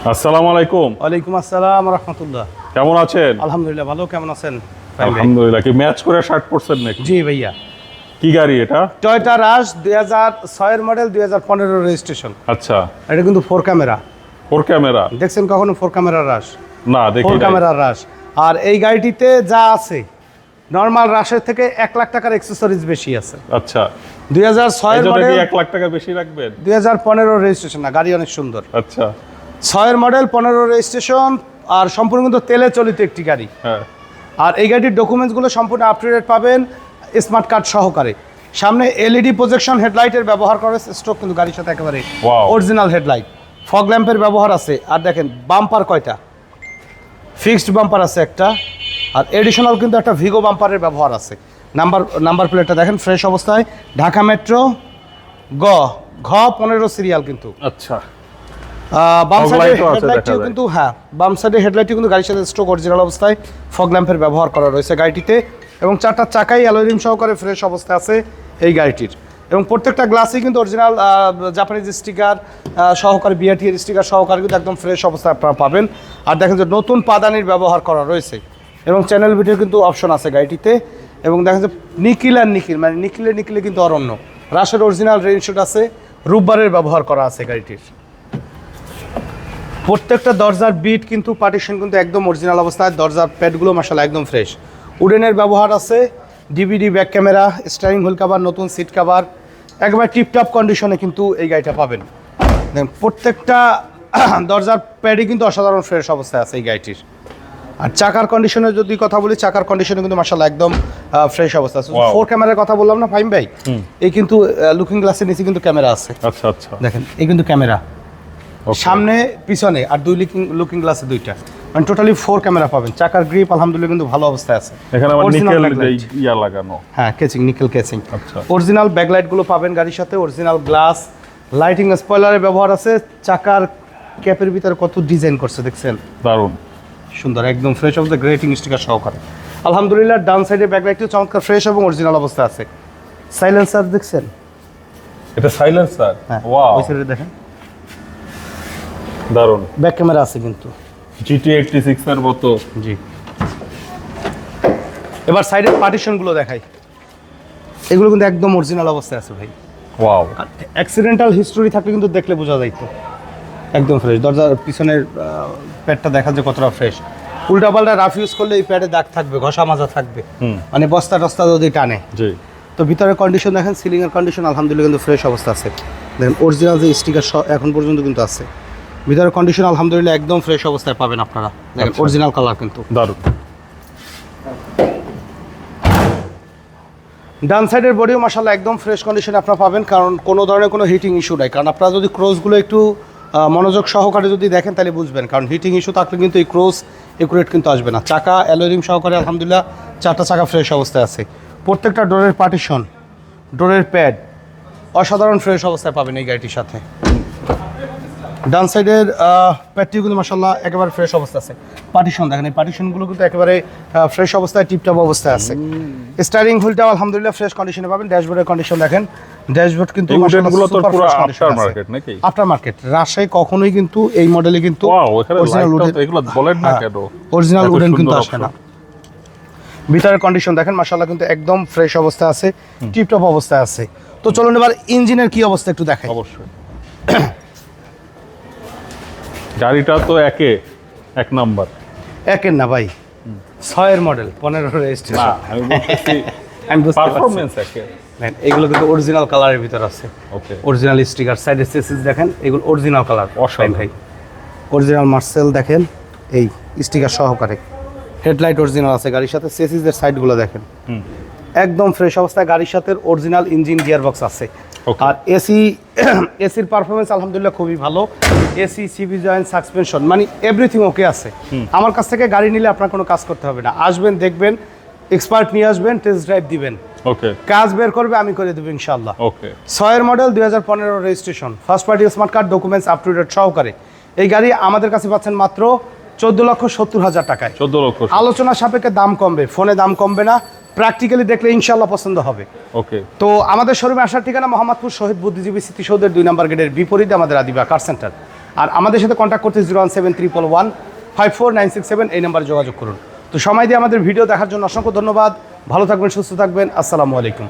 আসসালামু আলাইকুম। ওয়ালাইকুম আসসালাম রাহমাতুল্লাহ। কেমন আছেন? আলহামদুলিল্লাহ ভালো, কেমন আছেন? আলহামদুলিল্লাহ। কি ম্যাচ করে শার্ট পরছেন নাকি? জি ভাইয়া, কি গাড়ি এটা? টয়োটা রাশ 2006 এর মডেল, 2015 রেজিস্ট্রেশন। আচ্ছা, এটা কিন্তু 4 ক্যামেরা। 4 ক্যামেরা? দেখছেন কখনো 4 ক্যামেরা রাশ? না, দেখি 4 নাই। ক্যামেরা রাশ। আর এই গাড়িটিতে যা আছে নরমাল রাশের থেকে 1 লাখ টাকার অ্যাকসেসরিজ বেশি আছে। আচ্ছা, 2006 এর এজন্য মডেল, কি 1 লাখ টাকা বেশি রাখবেন? 2015 রেজিস্ট্রেশন। না, গাড়ি অনেক সুন্দর। আচ্ছা, 6 এর মডেল, 15 রেজিস্ট্রেশন, আর সম্পূর্ণ কিন্তু তেলে চালিত একটি গাড়ি। হ্যাঁ। আর এই গাড়ির ডকুমেন্টসগুলো সম্পূর্ণ আপ টু ডেট পাবেন, স্মার্ট কার্ড সহকারে। সামনে এলইডি প্রজেকশন হেডলাইটের ব্যবহার করে, স্ট্রোক কিন্তু গাড়ির সাথে একেবারে Wow. Original headlight. ফগ ল্যাম্পের ব্যবহার আছে। আর দেখেন বাম্পার কয়টা, ফিক্সড বাম্পার আছে একটা, আর এডিশনাল কিন্তু একটা ভিগো বাম্পারের ব্যবহার আছে। নাম্বার প্লেটটা দেখেন ফ্রেশ অবস্থায়, ঢাকা মেট্রো ঘ 15 সিরিয়াল কিন্তু। আচ্ছা, বাম Fog সাইডের light ও আছে হেডলাইটটিও দেখা যায়। কিন্তু, হ্যাঁ, বাম সাইডের হেডলাইটটিও কিন্তু গাড়ির সাথে স্ট্রোক অরিজিনাল অবস্থায় ফগ ল্যাম্পের ব্যবহার করা রয়েছে গাড়িটিতে। এবং 4টা চাকাই অ্যালয় রিম সহকারে ফ্রেশ অবস্থায় আছে এই গাড়িটির। এবং প্রত্যেকটা গ্লাসই কিন্তু অরিজিনাল জাপানিজ স্টিকার সহকারে, বিআরটি এর স্টিকার সহকারে কিন্তু একদম ফ্রেশ অবস্থায় আপনারা পাবেন। আর দেখেন যে নতুন পাদানির ব্যবহার করা রয়েছে, এবং চ্যানেল বিটের কিন্তু অপশন আছে গাড়িটিতে। এবং দেখেন যে নিকিল আর নিকিল, মানে নিকিলে কিন্তু অরণ্য রাশের অরিজিনাল রেইনশুট আছে, রূপবারের ব্যবহার করা আছে গাড়িটির। প্রত্যেকটা দরজার বিট কিন্তু, পার্টিশন কিন্তু একদম অরিজিনাল অবস্থায়। দরজার প্যাডগুলো মাশাআল্লাহ একদম ফ্রেশ। উডেনের ব্যবহার আছে, DVD back camera, steering wheel cover, নতুন সিট কভার, একবার টিপটপ কন্ডিশনে কিন্তু এই গাড়িটা পাবেন। দেখেন প্রত্যেকটা দরজার প্যাডই কিন্তু অসাধারণ ফ্রেশ অবস্থায় আছে এই গাড়িটির। আর চাকার কন্ডিশনের যদি কথা বলি, চাকার কন্ডিশনে কিন্তু মাশাআল্লাহ একদম ফ্রেশ অবস্থা আছে। Wow. 4 ক্যামেরার কথা বললাম না ফাহিম ভাই, এই কিন্তু লুকিং গ্লাসের নিচে কিন্তু ক্যামেরা আছে। আচ্ছা, আচ্ছা। দেখেন এই কিন্তু ক্যামেরা Okay. সামনে পিছনে, আর দুই লুকিং গ্লাসে দুইটা, মানে টোটালি 4 ক্যামেরা পাবেন। চাকার গ্রিপ আলহামদুলিল্লাহ কিন্তু ভালো অবস্থায় আছে। এখানে আবার Original নিকেল backlight। ইয়া লাগানো। হ্যাঁ, নিকেল কেচিং। আচ্ছা। অরিজিনাল ব্যাকলাইট গুলো পাবেন গাড়ির সাথে, অরিজিনাল গ্লাস, লাইটিং, স্পয়লারের ব্যবহার আছে। চাকার ক্যাপের ভিতরে কত ডিজাইন করছে দেখছেন, দারুণ সুন্দর, একদম ফ্রেশ অবস্থায়, গ্রেটিং স্টিকার সহকারে আলহামদুলিল্লাহ। ডান সাইডে ব্যাকলাইটটিও চমৎকার ফ্রেশ এবং অরিজিনাল অবস্থায় আছে। সাইলেন্সার দেখছেন? এটা সাইলেন্সার। হ্যাঁ, ওয়াও, ওই সাইডে দেখেন দারুণ। ব্যাক ক্যামেরা আছে কিন্তু। জিটি 86 এর মতো। জি, এবার সাইডের পার্টিশনগুলো দেখাই। এগুলো কিন্তু একদম অরিজিনাল অবস্থায় আছে ভাই। ওয়াও, আর অ্যাক্সিডেন্টাল হিস্টোরি থাকলে কিন্তু দেখলে বোঝা যাইতো, একদম ফ্রেশ। দরজার পিছনের প্যাডটা দেখা যায় কতটা ফ্রেশ। উল্টাপাল্টা রাফ ইউজ করলে এই প্যাডে দাগ থাকবে, ঘষা মাজা থাকবে, মানে বস্তা টস্তা যদি টানে। জি। তো ভিতরের কন্ডিশন দেখেন, সিলিংয়ের কন্ডিশন আলহামদুলিল্লাহ কিন্তু ফ্রেশ অবস্থা আছে। দেখেন অরিজিনাল যে স্টিকার এখন পর্যন্ত কিন্তু আছে। ভিতরের কন্ডিশন আলহামদুলিল্লাহ একদম ফ্রেশ অবস্থায় পাবেন আপনারা। দেখেন আচ্ছা। অরিজিনাল কালার কিন্তু। দারুণ। ডান সাইডের বডিও মাশাআল্লাহ একদম ফ্রেশ কন্ডিশনে আপনারা পাবেন, কারণ কোনো ধরনের কোনো হিটিং ইস্যু নাই। কারণ আপনারা যদি ক্রোজগুলো একটু মনোযোগ সহকারে যদি দেখেন তাহলে বুঝবেন, কারণ হিটিং ইস্যু থাকলে কিন্তু এই ক্রোজ একুরেট কিন্তু আসবে না। চাকা অ্যালয় রিম সহকারে আলহামদুলিল্লাহ 4টা চাকা ফ্রেশ অবস্থায় আছে। প্রত্যেকটা ডোরের পার্টিশন, ডোরের প্যাড অসাধারণ ফ্রেশ অবস্থায় পাবেন এই গাড়িটির সাথে। ডান সাইডের প্যাডটিও কিন্তু মাশাআল্লাহ একেবারে ফ্রেশ অবস্থা আছে। পার্টিশন দেখেন, এই পার্টিশনগুলো কিন্তু একেবারে ফ্রেশ অবস্থায়, টিপটপ অবস্থায় আছে। স্টিয়ারিং হুইলটাও আলহামদুলিল্লাহ ফ্রেশ কন্ডিশনে পাবেন। ড্যাশবোর্ডের কন্ডিশন দেখেন, ড্যাশবোর্ড কিন্তু এই মডেলগুলো তো পুরো আফটার মার্কেট নাকি? After market. রাজশাহী কখনোই কিন্তু এই মডেলে কিন্তু ওয়াও, এখানে লাইটটা তো এগুলো বলেন না কেন? অরিজিনাল এত উডেন কিন্তু সুন্দর আসে option। না। ভিতরের কন্ডিশন দেখেন মাশাআল্লাহ কিন্তু একদম ফ্রেশ অবস্থায় আছে, টিপটপ অবস্থায় আছে। তো চলুন এবার ইঞ্জিনের কি অবস্থা একটু দেখাই। অবশ্যই। গাড়িটা তো এক নাম্বার। একের না ভাই, 6 এর মডেল, 15 রেজিস্ট্রেশন। না, আমি বলতেছি আমি বুঝতে পারছি। পারফরম্যান্স একে। দেখেন এগুলো কিন্তু অরিজিনাল কালারের ভিতর আছে। ওকে। অরিজিনাল স্টিকার, সাইডের চেসিস দেখেন, এগুলো অরিজিনাল কালার। অসাধারণ। ভাই অরিজিনাল মার্সেল দেখেন, এই স্টিকার সহকারে। হেডলাইট অরিজিনাল আছে গাড়ির সাথে। চেসিসের সাইডগুলো দেখেন একদম ফ্রেশ অবস্থায়। গাড়ির সাথে অরিজিনাল ইঞ্জিন গিয়ারবক্স আছে। Okay. আর এসির পারফরমেন্স আলহামদুলিল্লাহ খুবই ভালো। এসি, সিবি জয়েন্ট, সাসপেনশন, মানে এভরিথিং ওকে আছে। আমার কাছ থেকে গাড়ি নিলে আপনার কোনো কাজ করতে হবে না। আসবেন, দেখবেন, এক্সপার্ট নিয়ে আসবেন, টেস্ট ড্রাইভ দিবেন, ওকে। কাজ বের করবে, আমি করে দেবো ইনশাআল্লাহ। ওকে। 6 এর model, 2015 registration, first party smart card, documents up to date সহকারে। এই গাড়ি আমাদের কাছে পাচ্ছেন মাত্র 14,70,000 টাকায়। 14 লক্ষ। আলোচনা সাপেক্ষে দাম কমবে, ফোনে দাম কমবে না, প্র্যাকটিক্যালি দেখলে ইনশাআল্লাহ পছন্দ হবে। ওকে। তো আমাদের শোরুমে আসার ঠিকানা মোহাম্মদপুর শহীদ বুদ্ধিজীবী স্মৃতিসৌধের 2 নম্বর গেটের বিপরীতে আমাদের আদিবা কার সেন্টার। আর আমাদের সাথে কন্ট্যাক্ট করতে 01711549667 এই নাম্বারে যোগাযোগ করুন। তো সময় দিয়ে আমাদের ভিডিও দেখার জন্য অসংখ্য ধন্যবাদ। ভালো থাকবেন, সুস্থ থাকবেন। আসসালামু আলাইকুম।